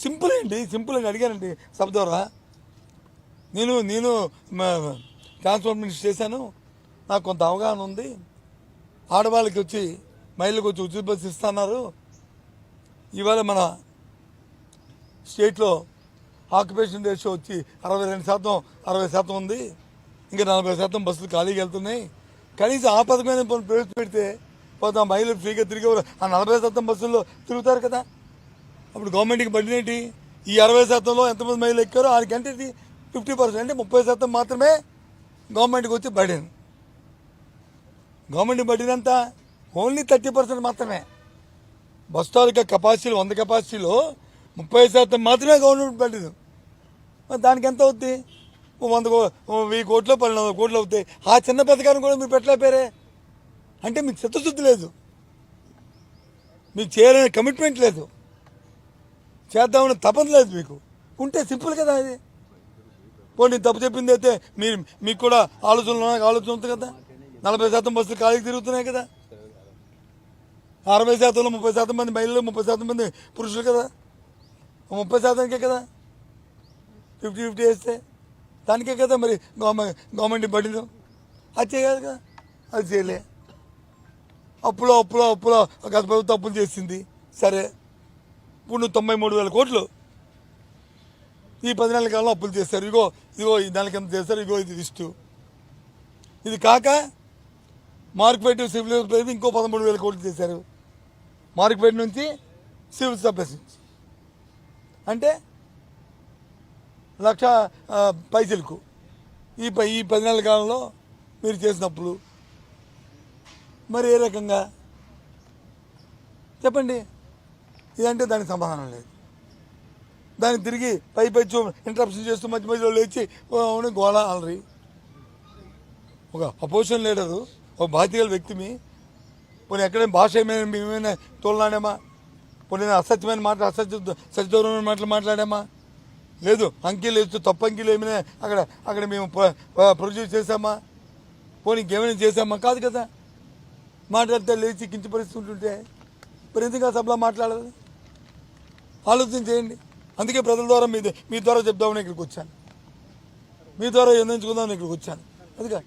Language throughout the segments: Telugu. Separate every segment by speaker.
Speaker 1: సింపుల్ అండి, సింపుల్ అని అడిగానండి సభ ద్వారా. నేను ట్రాన్స్పోర్ట్ మినిస్టర్ చేశాను, నాకు కొంత అవగాహన ఉంది. ఆడవాళ్ళకి వచ్చి మహిళలకు వచ్చి ఉచిత బస్సు ఇస్తున్నారు. ఇవాళ మన స్టేట్లో ఆక్యుపేషన్ రేషియో వచ్చి 62%, 60% ఉంది. ఇంకా 40% బస్సులు ఖాళీకి వెళ్తున్నాయి. కనీసం ఆ పథకమైన ప్రవేశపెడితే పోతే మహిళలు ఫ్రీగా తిరిగే ఆ 40% బస్సుల్లో తిరుగుతారు కదా. అప్పుడు గవర్నమెంట్కి బడ్డీ ఏంటి? ఈ 60%లో ఎంతమంది మహిళలు ఎక్కారో ఆడికంటే 50%, అంటే 30% మాత్రమే గవర్నమెంట్కి వచ్చి బడ్డీని. గవర్నమెంట్ బడ్డీని అంతా ఓన్లీ 30% మాత్రమే. బస్ తాలూకా కెపాసిటీలు 100 కెపాసిటీలో 30% మాత్రమే గవర్నమెంట్ బడ్డీని. దానికి ఎంత అవుద్ది? 100 కోట్లు 1200 కోట్లు అవుతాయి. ఆ చిన్న పథకాన్ని కూడా మీరు పెట్టలేకపోయారే అంటే మీకు చిత్తశుద్ధి లేదు, మీకు చేయాలనే కమిట్మెంట్ లేదు, చేద్దామని తపన లేదు మీకు. ఉంటే సింపుల్ కదా అది. పోనీ తప్పు చెప్పింది అయితే మీకు కూడా ఆలోచన ఉంది కదా. 40% బస్సులు ఖాళీకి తిరుగుతున్నాయి కదా. 60%లో 30% మంది మహిళలు, 30% మంది పురుషులు కదా. 30%కే కదా 50-50 వేస్తే దానికే కదా మరి గవర్నమెంట్ బడ్డీలో. అది చేయాలి కదా, అది చేయలే. అప్పులో గత ప్రభుత్వం అప్పులు చేసింది. సరే, ఇప్పుడు నువ్వు 93,000 కోట్లు ఈ 10 నెలల కాలంలో అప్పులు చేశారు. ఇగో దానికి ఎంత చేశారు, ఇగో ఇది లిస్టు. ఇది కాక మార్కెట్ సివిల్ సప్లైస్ ఇంకో 13,000 కోట్లు చేశారు. మార్కెట్ నుంచి సివిల్ సప్లైస్ నుంచి అంటే 1,00,000 పైసలకు ఈ 10 నెలల కాలంలో మీరు చేసినప్పుడు మరి ఏ రకంగా చెప్పండి. ఇదంటే దానికి సమాధానం లేదు. దానికి తిరిగి పై ఇంటరప్షన్ చేస్తూ మధ్య మధ్యలో లేచి గోళ అలరి. ఒక అపోజిషన్ లీడరు, ఒక బాధ్యత వ్యక్తిమి పోనీ ఎక్కడైనా భాష ఏమైనా తోలనాడేమా? పోనీ అసత్యమైన మాటలు, సత్యదూరమైన మాటలు మాట్లాడామా? లేదు. అంకెలు వేస్తూ తప్పు అంకెలు ఏమైనా అక్కడ మేము ప్రొడ్యూస్ చేసామా? పోనీ ఇంకేమైనా చేసామా? కాదు కదా. మాట్లాడితే లేచి కించపరుస్తుంటుంటే మరి ఎందుకు ఆ సభలో మాట్లాడాలి? ఆలోచన చేయండి. అందుకే ప్రజల ద్వారా మీ ద్వారా చెప్దామని ఇక్కడికి వచ్చాను, మీ ద్వారా ఎంచుకుందామని ఇక్కడికి వచ్చాను. అదిగా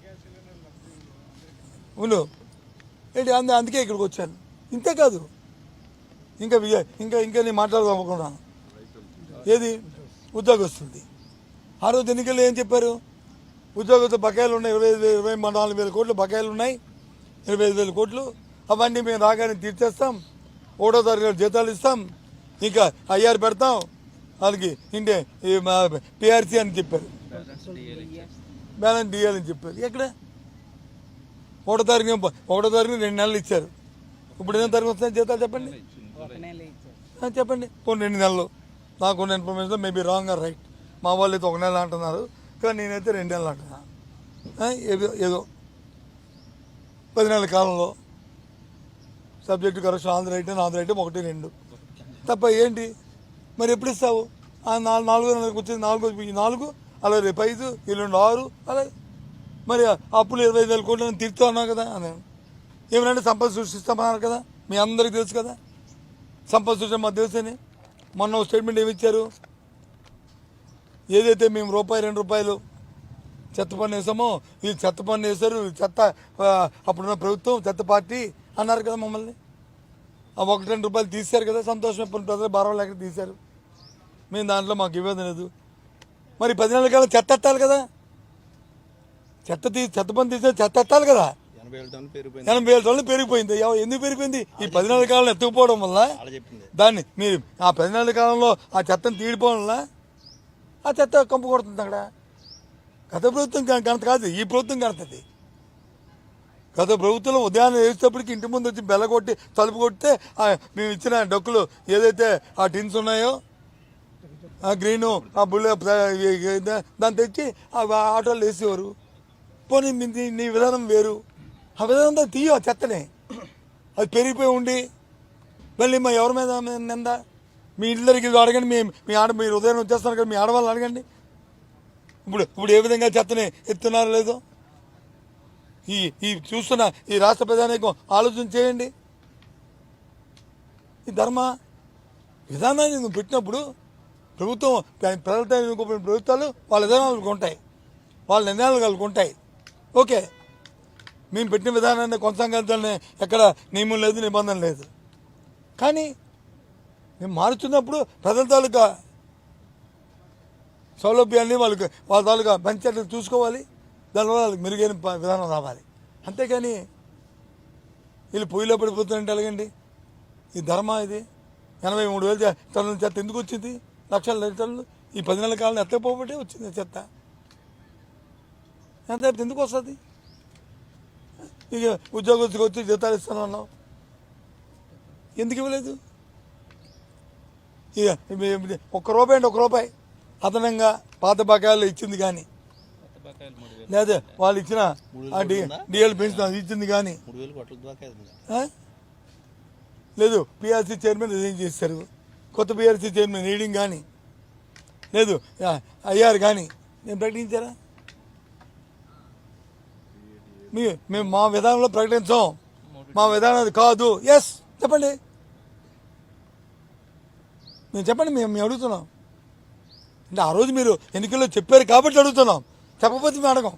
Speaker 1: అవును ఏంటి అందుకే ఇక్కడికి వచ్చాను. ఇంతే కాదు, ఇంకా నేను మాట్లాడదామనుకున్నాను. ఏది ఉద్యోగస్తుంది. ఆ రోజు ఎన్నికల్లో ఏం చెప్పారు? ఉద్యోగస్తుల బకాయిలు ఉన్నాయి 24,000 కోట్లు బకాయిలు ఉన్నాయి, 25,000 కోట్లు. అవన్నీ మేము రాగానే తీర్చేస్తాం, 1వ తారీఖు జీతాలు ఇస్తాం, ఇంకా ఐఆర్ పెడతాం, వాళ్ళకి ఇంటే పిఆర్సీ అని చెప్పారు, బ్యాలెన్స్ డిఎల్ అని చెప్పారు. ఎక్కడ 1వ తారీఖు 2 నెలలు ఇచ్చారు. ఇప్పుడు ఎన్నో తారీఖు వస్తాయి జీతాలు చెప్పండి, చెప్పండి. పోనీ 2 నెలలు. నాకున్న information maybe wrong or right. మా వాళ్ళు అయితే 1 నెల అంటున్నారు, కానీ నేనైతే 2 నెలలు అంటున్నా. ఏదో 10 నెలల కాలంలో సబ్జెక్టు కరెక్షన్ ఆంధ్ర ఐటమ్ 1, 2 తప్ప ఏంటి? మరి ఎప్పుడు ఇస్తావు? 4 నెలలకు వచ్చింది 4 అలా రేపు 5 ఎల్లుండి 6 అలాగే. మరి అప్పులు 25,000 కోట్లు తీర్చా అన్నావు కదా. ఏమనంటే సంపద సృష్టిస్తామన్నారు కదా, మీ అందరికీ తెలుసు కదా. సంపద సృష్టి మా తెలుసని మొన్న స్టేట్మెంట్ ఏమి ఇచ్చారు? ఏదైతే మేము ₹2 చెత్త పన్ను వేసామో వీళ్ళు చెత్త పన్ను వేశారు, చెత్త అప్పుడున్న ప్రభుత్వం చెత్త పార్టీ అన్నారు కదా మమ్మల్ని. ఆ ₹1-2 తీశారు కదా, సంతోషం. ప్రజలు భారం లేక తీశారు. మేము దాంట్లో మాకు ఇవ్వదు లేదు. మరి 10 నెలల కాలం చెత్త ఎత్తాలి కదా. చెత్త పన్ను తీసే చెత్త ఎత్తాలి కదా. 80,000 టన్నులు పెరిగిపోయింది. ఎందుకు పెరిగిపోయింది? ఈ 10 నెలల కాలంలో ఎత్తుకుపోవడం వల్ల. దాన్ని మీరు ఆ 10 నెలల కాలంలో ఆ చెత్తను తీడిపోవడం వల్ల ఆ చెత్త కంపు కొడుతుంది. అక్కడ గత ప్రభుత్వం ఘనత కాదు, ఈ ప్రభుత్వం ఘనతది. గత ప్రభుత్వంలో ఉదయాన్నే వేసేటప్పటికి ఇంటి ముందు వచ్చి బెల్ల కొట్టి తలుపు కొడితే మేము ఇచ్చిన డొక్కులు ఏదైతే ఆ టిన్స్ ఉన్నాయో, ఆ గ్రీను, ఆ బుల్ల దాన్ని తెచ్చి ఆ ఆటోలు వేసేవారు. పోనీ నీ విధానం వేరు. ఆ విధానంతో తీయ చెత్తనే. అది పెరిగిపోయి ఉండి మళ్ళీ మా ఎవరి మీద నింద? మీ ఇంటికి అడగండి. మీరు ఉదయం వచ్చేస్తున్నారు కదా, మీ ఆడవాళ్ళు అడగండి. ఇప్పుడు ఏ విధంగా చెత్తని ఎత్తున్నారో లేదో ఈ చూస్తున్న ఈ రాష్ట్ర ప్రజానీకం ఆలోచన చేయండి. ఈ ధర్మ విధానాన్ని నువ్వు పెట్టినప్పుడు ప్రభుత్వం ప్రజలతో ఎన్నుకోబడిన ప్రభుత్వాలు వాళ్ళ విధానాలకు ఉంటాయి, వాళ్ళ నిర్ణయాలు వాళ్ళకు ఉంటాయి. ఓకే, మేము పెట్టిన విధానాన్ని కొనసాగించాలని ఎక్కడ నియమం లేదు, నిబంధన లేదు. కానీ మేము మారుతున్నప్పుడు ప్రజల తాలూకా సౌలభ్యాన్ని వాళ్ళ తాలూకా పంచాయతీలు చూసుకోవాలి, దానివల్ల వాళ్ళకి మెరుగైన విధానం రావాలి. అంతేకాని వీళ్ళు పొయ్యిలో పడిపోతుందంటే ఎలాగండి? ఈ ధర్మ ఇది 83,000 టన్నుల చెత్త ఎందుకు వచ్చింది? 1,00,000 టన్నులు ఈ 10 నెలల కాలంలో ఎత్తకపోబట్టే వచ్చింది చెత్త. ఎంత ఎందుకు వస్తుంది? ఇక ఉద్యోగస్తులకు వచ్చి జీతాలు ఇస్తానన్నావు, ఎందుకు ఇవ్వలేదు? ఇక ₹1 అదనంగా పాత బకాయిలు ఇచ్చింది కానీ, లేదా వాళ్ళు ఇచ్చిన డిఎల్ పెన్షన్ ఇచ్చింది కానీ లేదు. పిఆర్సీ చైర్మన్ రిజైన్ చేశారు, కొత్త పిఆర్సీ చైర్మన్ రీడింగ్ కానీ లేదు, ఐఆర్ కానీ నేను ప్రకటించారా? మేము మా విధానంలో ప్రకటించాం, మా విధానం అది కాదు. ఎస్ చెప్పండి, మేము చెప్పండి, మేము అడుగుతున్నాం. అంటే ఆ రోజు మీరు ఎన్నికల్లో చెప్పారు కాబట్టి అడుగుతున్నాం, చెప్పకపోతే మేము అడగం.